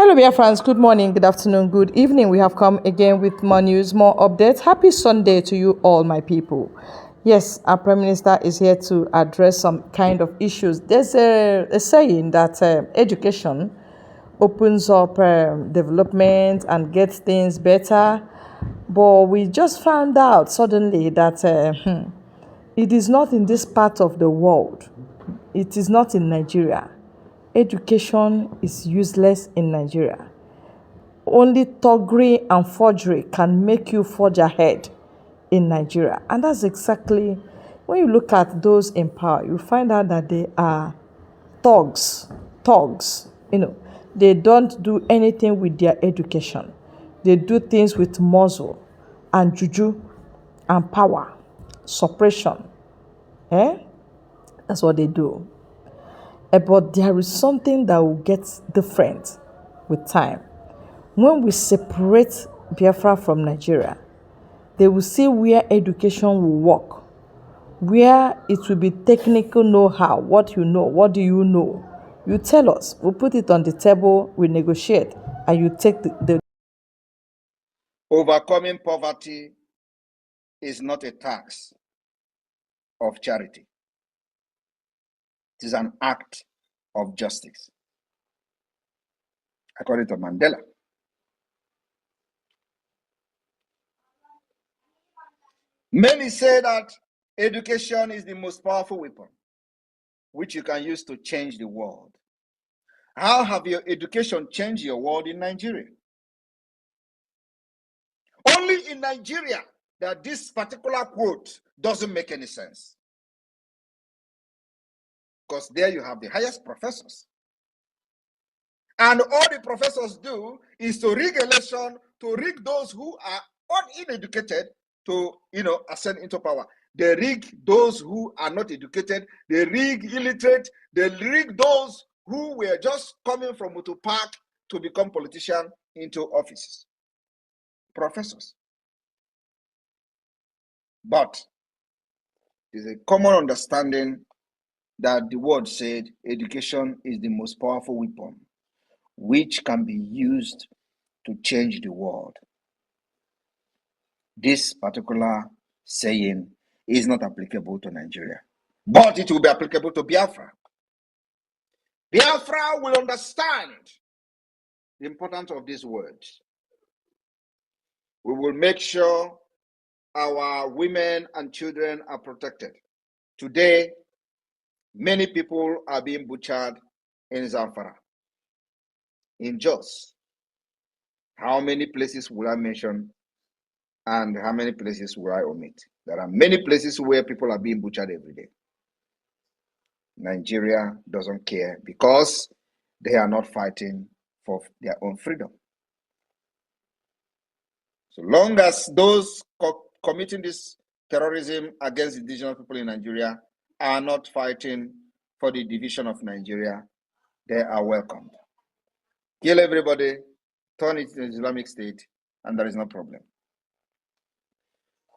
Hello, Biafrans. Good morning, good afternoon, good evening. We have come again with more news, more updates. Happy Sunday to you all, my people. Yes, our Prime Minister is here to address some kind of issues. There's a saying that education opens up development and gets things better. But we just found out suddenly that it is not in this part of the world. It is not in Nigeria. Education is useless in Nigeria. Only thuggery and forgery can make you forge ahead in Nigeria. And that's exactly, when you look at those in power, you find out that they are thugs. Thugs. They don't do anything with their education. They do things with muzzle and juju and power, suppression. Eh? That's what they do. But there is something that will get different with time. When we separate Biafra from Nigeria, they will see where education will work, where it will be technical know-how. What you know, what do you know? You tell us, we'll put it on the table, we negotiate, and you take the Overcoming poverty is not a task of charity. It is an act of justice, according to Mandela. Many say that education is the most powerful weapon which you can use to change the world. How have your education changed your world in Nigeria? Only in Nigeria that this particular quote doesn't make any sense. Because there you have the highest professors. And all the professors do is to rig election, to rig those who are uneducated to, ascend into power. They rig those who are not educated. They rig illiterate. They rig those who were just coming from Mutu Park to become politicians into offices. Professors. But there's a common understanding that the word said education is the most powerful weapon which can be used to change the world. This particular saying is not applicable to Nigeria, but it will be applicable to Biafra. Biafra will understand the importance of these words. We will make sure our women and children are protected. Today, many people are being butchered in Zamfara, in Jos. How many places will I mention and how many places will I omit? There are many places where people are being butchered every day. Nigeria doesn't care because they are not fighting for their own freedom. So long as those committing this terrorism against indigenous people in Nigeria are not fighting for the division of Nigeria, they are welcomed. Kill everybody, turn it to Islamic State, and there is no problem.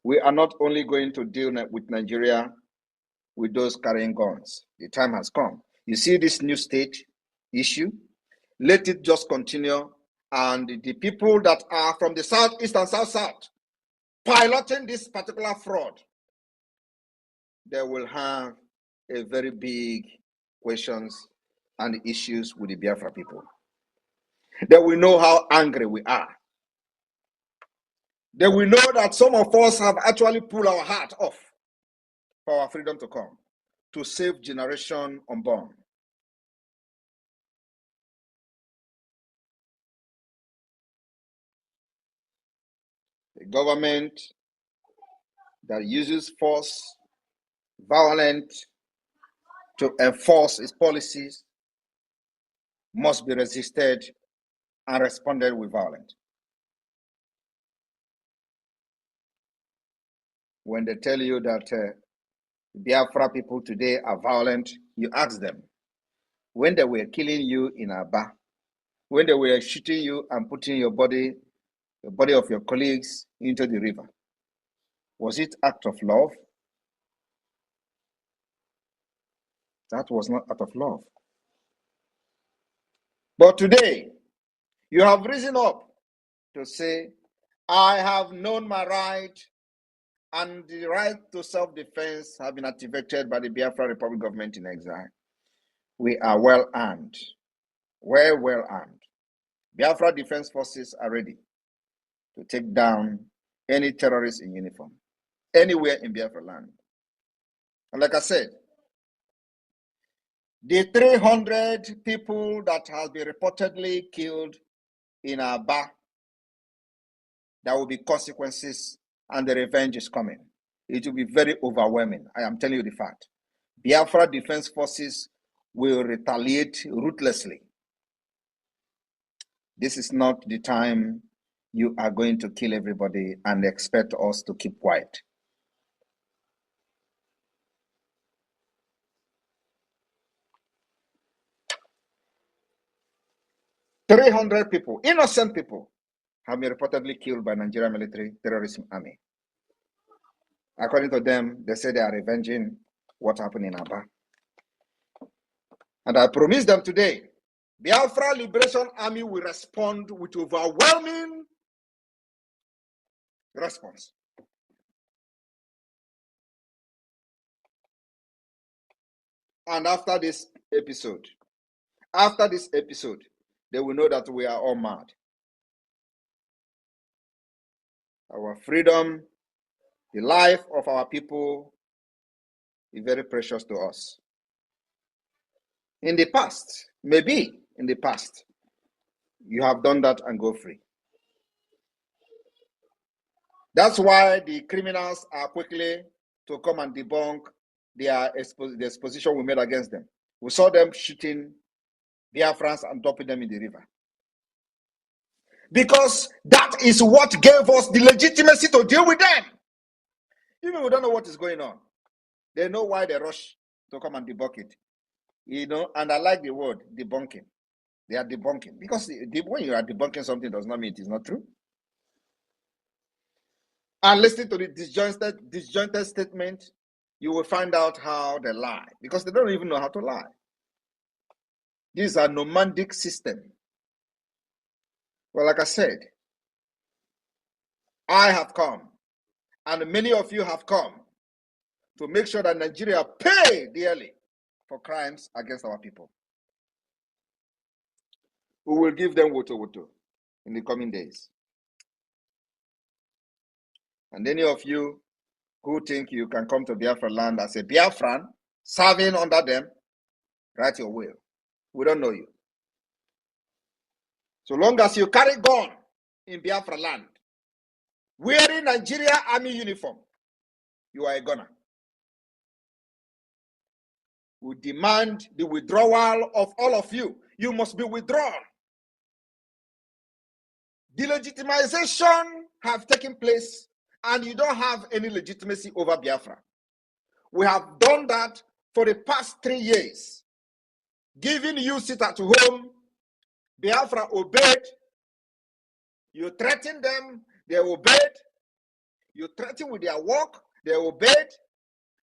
We are not only going to deal with Nigeria with those carrying guns. The time has come. You see this new state issue? Let it just continue. And the people that are from the southeast and south piloting this particular fraud, they will have a very big questions and issues with the Biafra people. They will know how angry we are. They will know that some of us have actually pulled our heart off for our freedom to come, to save generation unborn. A government that uses force, violence to enforce its policies must be resisted and responded with violence. When they tell you that Biafra people today are violent, you ask them, when they were killing you in Aba, when they were shooting you and putting your body of your colleagues into the river, was it act of love? That was not act of love. But today, You have risen up to say, I have known my right, and the right to self-defense have been activated by the Biafra Republic government in exile. We are well armed, well armed. Biafra Defense Forces are ready to take down any terrorist in uniform, anywhere in Biafra land. And like I said, the 300 people that has been reportedly killed in Aba, there will be consequences, and the revenge is coming. It will be very overwhelming. I am telling you the fact. Biafra Defense Forces will retaliate ruthlessly. This is not the time you are going to kill everybody and expect us to keep quiet. "300 people, innocent people, have been reportedly killed by Nigerian military terrorism army. According to them, they say they are revenging what happened in Aba. And I promise them today, Biafra Liberation Army will respond with overwhelming response. And after this episode, they will know that we are all mad. Our freedom, the life of our people is very precious to us. In the past, maybe in the past, you have done that and go free. That's why the criminals are quickly to come and debunk the exposition we made against them. We saw them shooting Biafrans and dumping them in the river. Because that is what gave us the legitimacy to deal with them. Even we don't know what is going on. They know why they rush to come and debunk it. And I like the word debunking. They are debunking. Because when you are debunking something, does not mean it is not true. And listening to the disjointed statement, you will find out how they lie. Because they don't even know how to lie. These are nomadic system. Well, like I said, I have come, and many of you have come to make sure that Nigeria pay dearly for crimes against our people. We will give them woto in the coming days. And any of you who think you can come to Biafra land as a Biafran, serving under them, write your will. We don't know you. So long as you carry gun in Biafra land, wearing Nigeria Army uniform, you are a gunner. We demand the withdrawal of all of you. You must be withdrawn. Delegitimization have taken place, and you don't have any legitimacy over Biafra. We have done that for the past 3 years. Giving you sit at home, Biafra obeyed. You threaten them, they obeyed. You threaten with their work, they obeyed.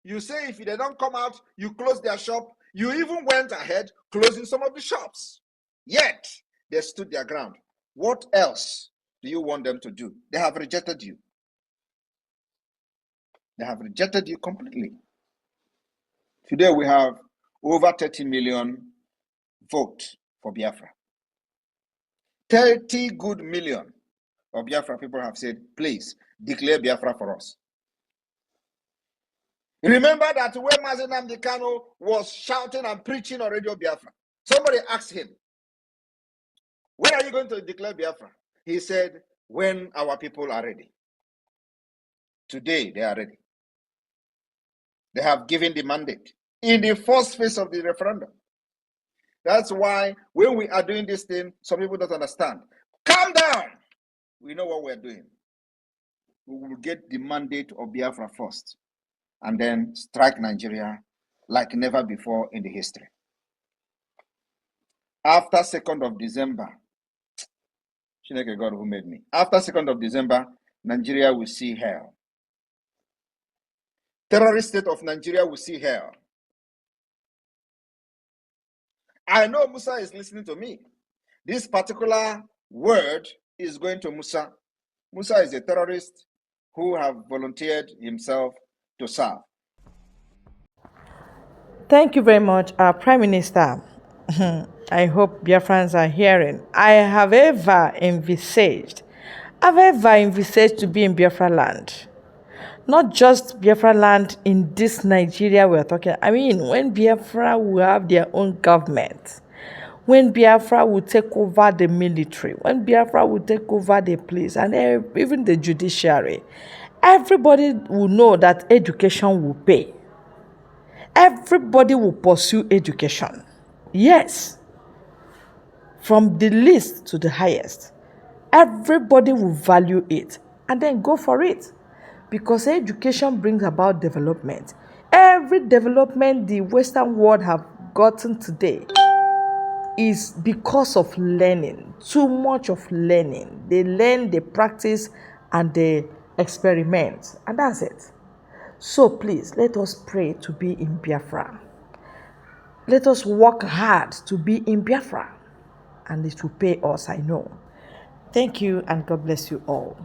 You say if they don't come out, you close their shop. You even went ahead closing some of the shops. Yet, they stood their ground. What else do you want them to do? They have rejected you. They have rejected you completely. Today, we have over 30 million votes for Biafra. 30 good million of Biafra people have said, please declare Biafra for us. Remember that when Mazi Nnamdi Kanu was shouting and preaching on Radio Biafra, somebody asked him, when are you going to declare Biafra? He said, when our people are ready. Today, they are ready. They have given the mandate in the first phase of the referendum. That's why when we are doing this thing, some people don't understand. Calm down. We know what we're doing. We will get the mandate of Biafra first, and then strike Nigeria like never before in the history. After 2nd of December, Chineke God who made me. After 2nd of December, Nigeria will see hell. Terrorist state of Nigeria will see hell. I know Musa is listening to me. This particular word is going to Musa. Musa is a terrorist who have volunteered himself to serve. Thank you very much, our Prime Minister. I hope Biafrans are hearing. I've ever envisaged to be in Biafra land. Not just Biafra land in this Nigeria we're talking. I mean, when Biafra will have their own government, when Biafra will take over the military, when Biafra will take over the police and even the judiciary, everybody will know that education will pay. Everybody will pursue education. Yes, from the least to the highest. Everybody will value it and then go for it. Because education brings about development. Every development the Western world have gotten today is because of learning. Too much of learning. They learn, they practice, and they experiment. And that's it. So please, let us pray to be in Biafra. Let us work hard to be in Biafra. And it will pay us, I know. Thank you, and God bless you all.